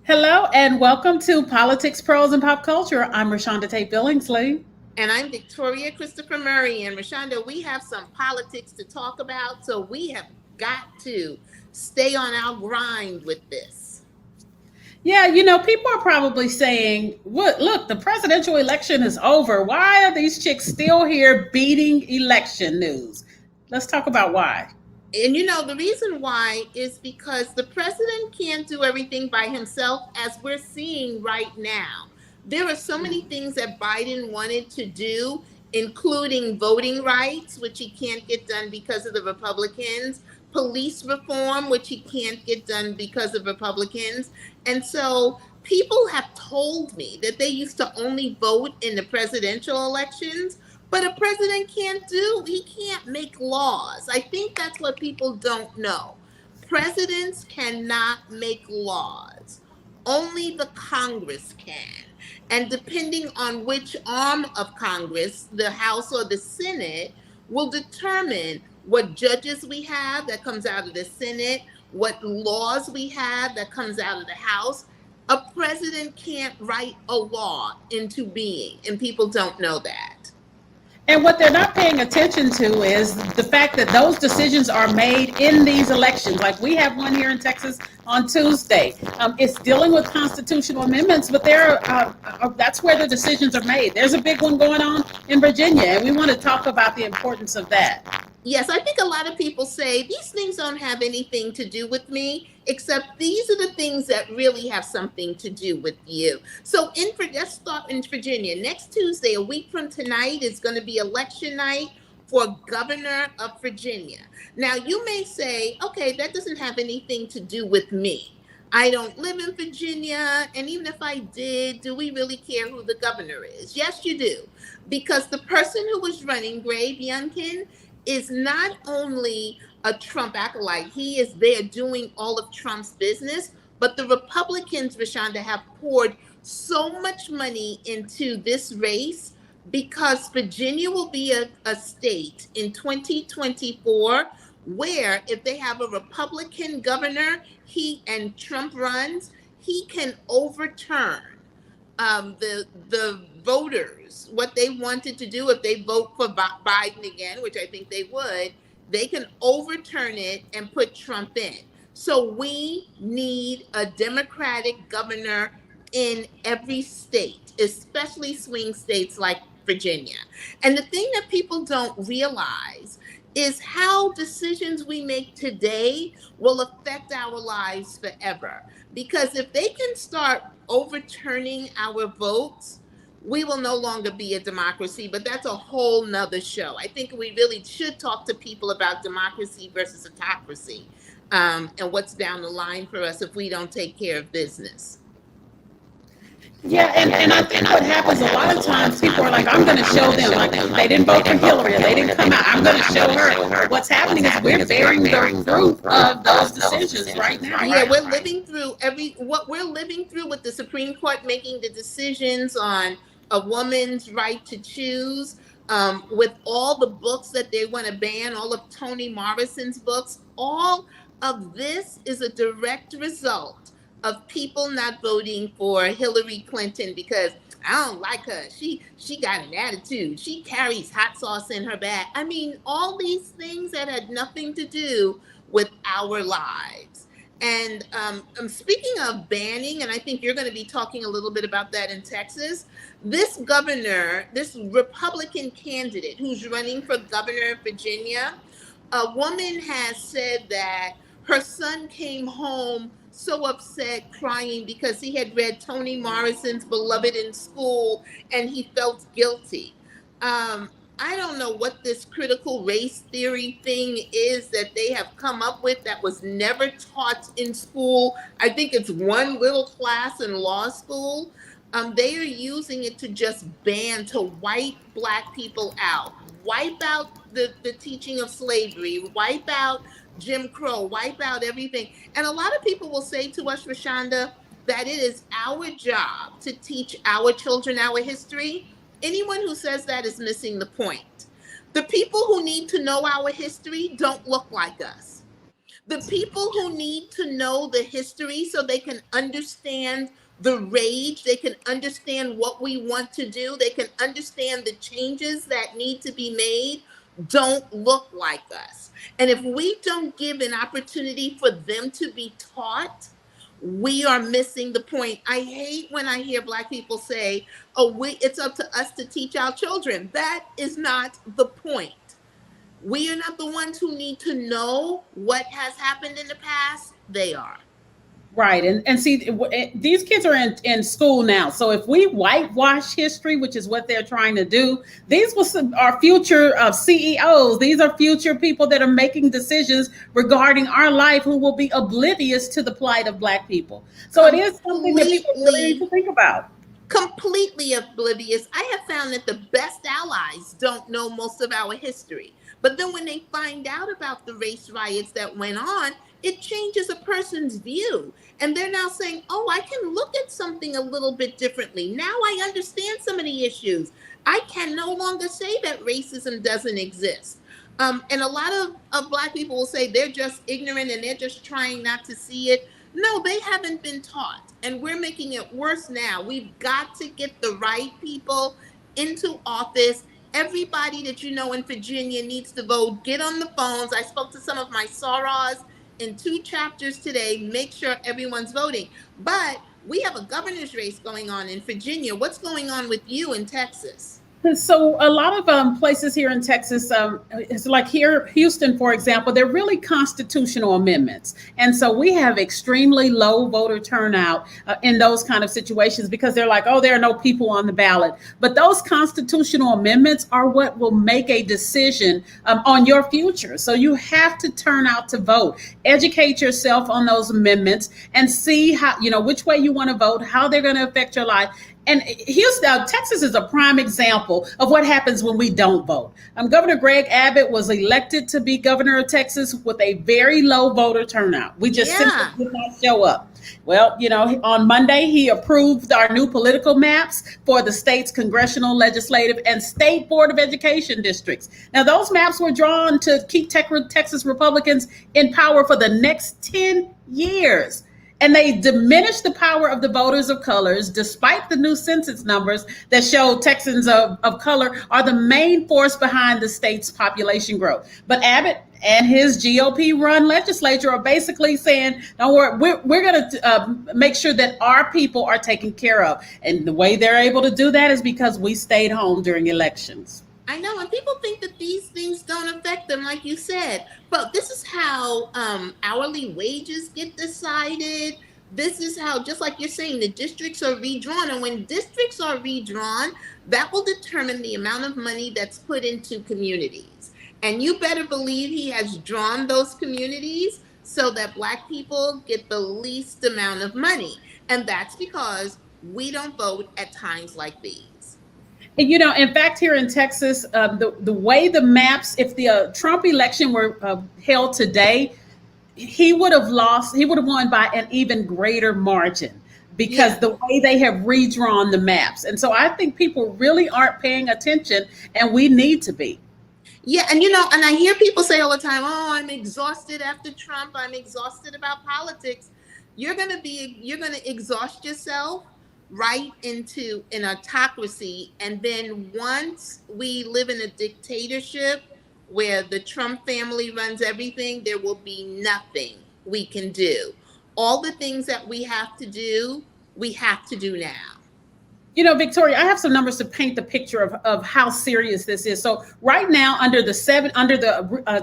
Hello and welcome to Politics, Prose, and Pop Culture. I'm Rashonda Tate Billingsley. And I'm Victoria Christopher Murray. And Rashonda, we have some politics to talk about, so we have got to stay on our grind with this. Yeah, people are probably saying, "What? Look, the presidential election is over. Why are these chicks still here beating election news?" Let's talk about why. And the reason why is because the president can't do everything by himself, as we're seeing right now. There are so many things that Biden wanted to do, including voting rights, which he can't get done because of the Republicans, police reform, which he can't get done because of Republicans. And so people have told me that they used to only vote in the presidential elections, but a president he can't make laws. I think that's what people don't know. Presidents cannot make laws. Only the Congress can. And depending on which arm of Congress, the House or the Senate, will determine what judges we have that comes out of the Senate, what laws we have that comes out of the House. A president can't write a law into being, and people don't know that. And what they're not paying attention to is the fact that those decisions are made in these elections. Like we have one here in Texas on Tuesday. It's dealing with constitutional amendments, but that's where the decisions are made. There's a big one going on in Virginia, and we want to talk about the importance of that. Yes, I think a lot of people say these things don't have anything to do with me, except these are the things that really have something to do with you. So let's start in Virginia. Next Tuesday, a week from tonight, is going to be election night for governor of Virginia. Now, you may say, okay, that doesn't have anything to do with me. I don't live in Virginia, and even if I did, do we really care who the governor is? Yes, you do, because the person who was running, Gray Youngkin, is not only a Trump acolyte, he is there doing all of Trump's business, but the Republicans, Rashonda, have poured so much money into this race because Virginia will be a state in 2024 where if they have a Republican governor, and Trump runs, he can overturn the voters, what they wanted to do. If they vote for Biden again, which I think they would, they can overturn it and put Trump in. So we need a Democratic governor in every state, especially swing states like Virginia. And the thing that people don't realize is how decisions we make today will affect our lives forever. Because if they can start overturning our votes, we will no longer be a democracy, but that's a whole nother show. I think we really should talk to people about democracy versus autocracy, and what's down the line for us if we don't take care of business. Yeah, and I think what happens a lot of times, people are like, I'm going to show them, like, they didn't vote for Hillary, they didn't come out, I'm going to show her. What's happening is we're bearing the fruit of those decisions right now. Yeah, we're living through what we're living through with the Supreme Court making the decisions on a woman's right to choose, with all the books that they want to ban, all of Toni Morrison's books. All of this is a direct result of people not voting for Hillary Clinton because I don't like her. She got an attitude. She carries hot sauce in her bag. I mean, all these things that had nothing to do with our lives. And speaking of banning, and I think you're going to be talking a little bit about that in Texas, this governor, this Republican candidate who's running for governor of Virginia, a woman has said that her son came home so upset, crying because he had read Toni Morrison's Beloved in school and he felt guilty. I don't know what this critical race theory thing is that they have come up with that was never taught in school. I think it's one little class in law school. They are using it to just ban, to wipe Black people out, wipe out the teaching of slavery, wipe out Jim Crow, wipe out everything. And a lot of people will say to us, Rashonda, that it is our job to teach our children our history. Anyone who says that is missing the point. The people who need to know our history don't look like us. The people who need to know the history so they can understand the rage, they can understand what we want to do, they can understand the changes that need to be made, don't look like us. And if we don't give an opportunity for them to be taught, we are missing the point. I hate when I hear Black people say, "Oh, it's up to us to teach our children." That is not the point. We are not the ones who need to know what has happened in the past. They are. Right. And see, these kids are in school now. So if we whitewash history, which is what they're trying to do, these are future CEOs. These are future people that are making decisions regarding our life who will be oblivious to the plight of Black people. So it is something that people really need Completely to think about. completely oblivious. I have found that the best allies don't know most of our history. But then when they find out about the race riots that went on, it changes a person's view. And they're now saying, oh, I can look at something a little bit differently. Now I understand some of the issues. I can no longer say that racism doesn't exist. And a lot of Black people will say they're just ignorant and they're just trying not to see it. No, they haven't been taught. And we're making it worse now. We've got to get the right people into office. Everybody that you know in Virginia needs to vote. Get on the phones. I spoke to some of my sorors in 2 chapters today. Make sure everyone's voting. But we have a governor's race going on in Virginia. What's going on with you in Texas? So a lot of places here in Texas, it's like here, Houston, for example, they're really constitutional amendments, and so we have extremely low voter turnout in those kind of situations because they're like, oh, there are no people on the ballot. But those constitutional amendments are what will make a decision on your future. So you have to turn out to vote, educate yourself on those amendments, and see how which way you want to vote, how they're going to affect your life. And Houston, Texas is a prime example of what happens when we don't vote. Governor Greg Abbott was elected to be governor of Texas with a very low voter turnout. We just simply Yeah. did not show up. Well, on Monday, he approved our new political maps for the state's congressional, legislative, and state board of education districts. Now, those maps were drawn to keep Texas Republicans in power for the next 10 years. And they diminished the power of the voters of colors, despite the new census numbers that show Texans of color are the main force behind the state's population growth. But Abbott and his GOP run legislature are basically saying, don't worry, we're going to make sure that our people are taken care of. And the way they're able to do that is because we stayed home during elections. I know, and people think that these things don't affect them, like you said. But this is how hourly wages get decided. This is how, just like you're saying, the districts are redrawn. And when districts are redrawn, that will determine the amount of money that's put into communities. And you better believe he has drawn those communities so that Black people get the least amount of money. And that's because we don't vote at times like these. And, in fact, here in Texas, the way the maps, if the Trump election were held today, he would have lost. He would have won by an even greater margin because Yeah. the way they have redrawn the maps. And so I think people really aren't paying attention, and we need to be. Yeah, and and I hear people say all the time, "Oh, I'm exhausted after Trump. I'm exhausted about politics." You're going to exhaust yourself right into an autocracy, and then once we live in a dictatorship where the Trump family runs everything, there will be nothing we can do. All the things that we have to do now. Victoria, I have some numbers to paint the picture of how serious this is. So right now, under the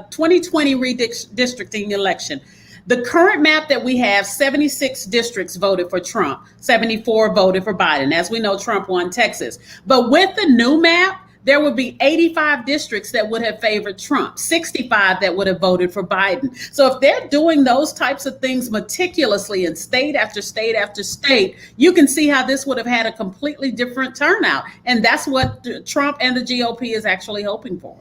2020 redistricting election, the current map that we have, 76 districts voted for Trump, 74 voted for Biden. As we know, Trump won Texas. But with the new map, there would be 85 districts that would have favored Trump, 65 that would have voted for Biden. So if they're doing those types of things meticulously in state after state after state, you can see how this would have had a completely different turnout. And that's what Trump and the GOP is actually hoping for.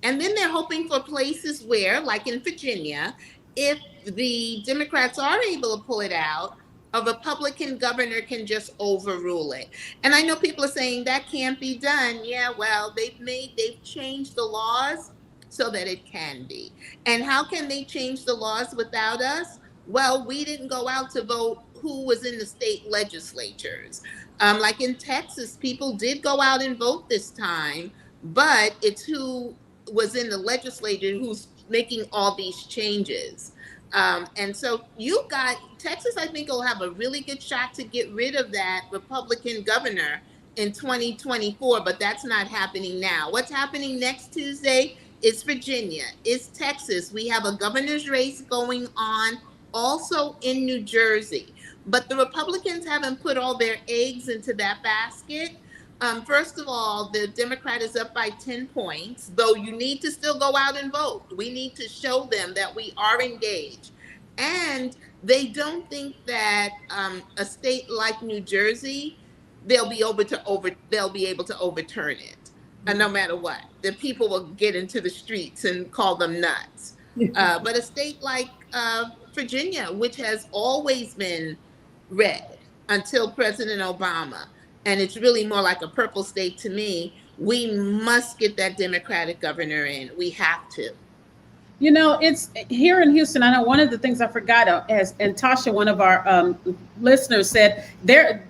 And then they're hoping for places where, like in Virginia, if the Democrats are able to pull it out, a Republican governor can just overrule it. And I know people are saying that can't be done. Yeah, well, they've changed the laws so that it can be. And how can they change the laws without us? Well, we didn't go out to vote who was in the state legislatures. Like in Texas, people did go out and vote this time, but it's who was in the legislature who's making all these changes. And so you got Texas, I think, will have a really good shot to get rid of that Republican governor in 2024, but that's not happening now. What's happening next Tuesday is Virginia, is Texas. We have a governor's race going on also in New Jersey. But the Republicans haven't put all their eggs into that basket. First of all, the Democrat is up by 10 points, though you need to still go out and vote. We need to show them that we are engaged. And they don't think that a state like New Jersey, they'll be able to overturn it, no matter what. The people will get into the streets and call them nuts. But a state like Virginia, which has always been red until President Obama, and it's really more like a purple state to me, we must get that Democratic governor in. We have to. You know, it's here in Houston. I know one of the things I forgot, and Tasha, one of our listeners, said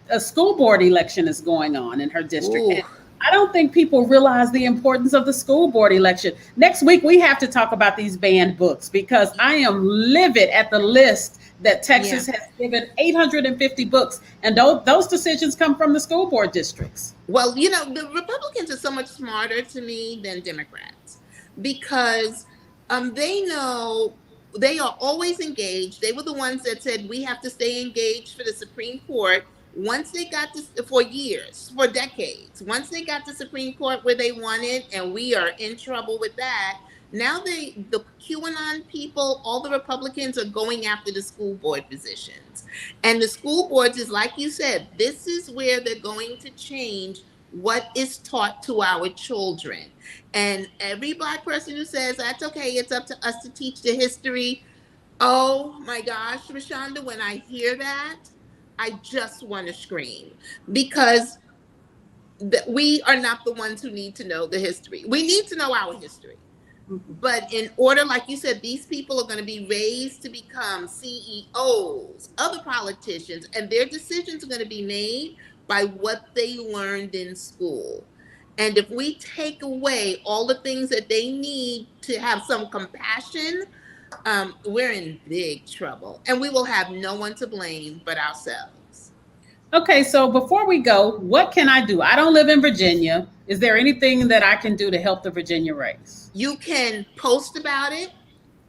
a school board election is going on in her district. And I don't think people realize the importance of the school board election. Next week, we have to talk about these banned books, because I am livid at the list that Texas has given 850 books. And those decisions come from the school board districts. Well, you know, the Republicans are so much smarter to me than Democrats, because they know they are always engaged. They were the ones that said we have to stay engaged for the Supreme Court. Once they got this, for years, for decades, once they got the Supreme Court where they wanted, and we are in trouble with that, now the QAnon people, all the Republicans are going after the school board positions. And the school boards is, like you said, this is where they're going to change what is taught to our children. And every Black person who says that's okay, it's up to us to teach the history. Oh my gosh, Rashonda, when I hear that, I just want to scream, because we are not the ones who need to know the history. We need to know our history. But in order, like you said, these people are going to be raised to become CEOs, other politicians, and their decisions are going to be made by what they learned in school. And if we take away all the things that they need to have some compassion, we're in big trouble, and we will have no one to blame but ourselves. Okay, so before we go, what can I do? I don't live in Virginia. Is there anything that I can do to help the Virginia race? You can post about it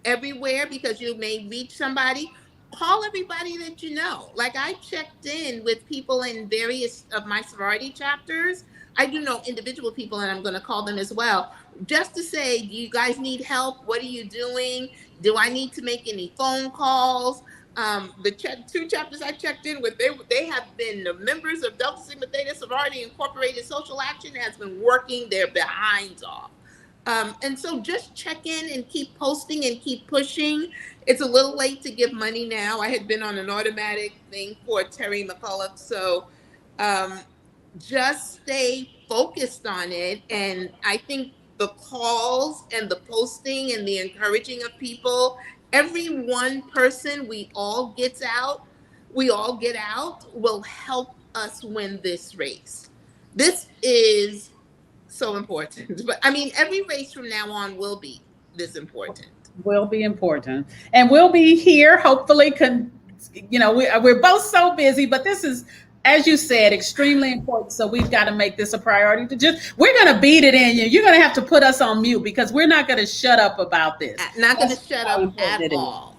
everywhere, because you may reach somebody. Call everybody that you know. Like, I checked in with people in various of my sorority chapters. I do know individual people, and I'm going to call them as well, just to say, do you guys need help? What are you doing? Do I need to make any phone calls? The two chapters I checked in with, they have been the members of Delta Sigma Theta Sorority Incorporated. Social Action has been working their behinds off. And so just check in and keep posting and keep pushing. It's a little late to give money now. I had been on an automatic thing for Terry McCullough. So just stay focused on it. And I think the calls and the posting and the encouraging of people, every one person we all get out will help us win this race. This is so important. But I mean, every race from now on will be this important. Will be important. And we'll be here, hopefully. We're both so busy, but this is, as you said, extremely important. So we've got to make this a priority. We're going to beat it in you. You're going to have to put us on mute, because we're not going to shut up about this. Not going to shut up at all.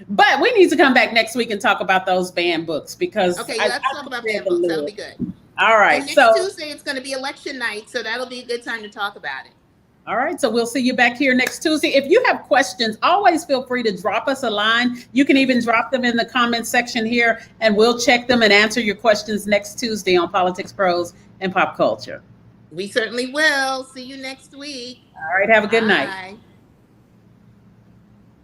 But we need to come back next week and talk about those banned books, because let's talk about banned books. That'll be good. All right. And next Tuesday, it's going to be election night, so that'll be a good time to talk about it. All right. So we'll see you back here next Tuesday. If you have questions, always feel free to drop us a line. You can even drop them in the comment section here, and we'll check them and answer your questions next Tuesday on Politics, Prose, and Pop Culture. We certainly will. See you next week. All right. Have a good night. Bye.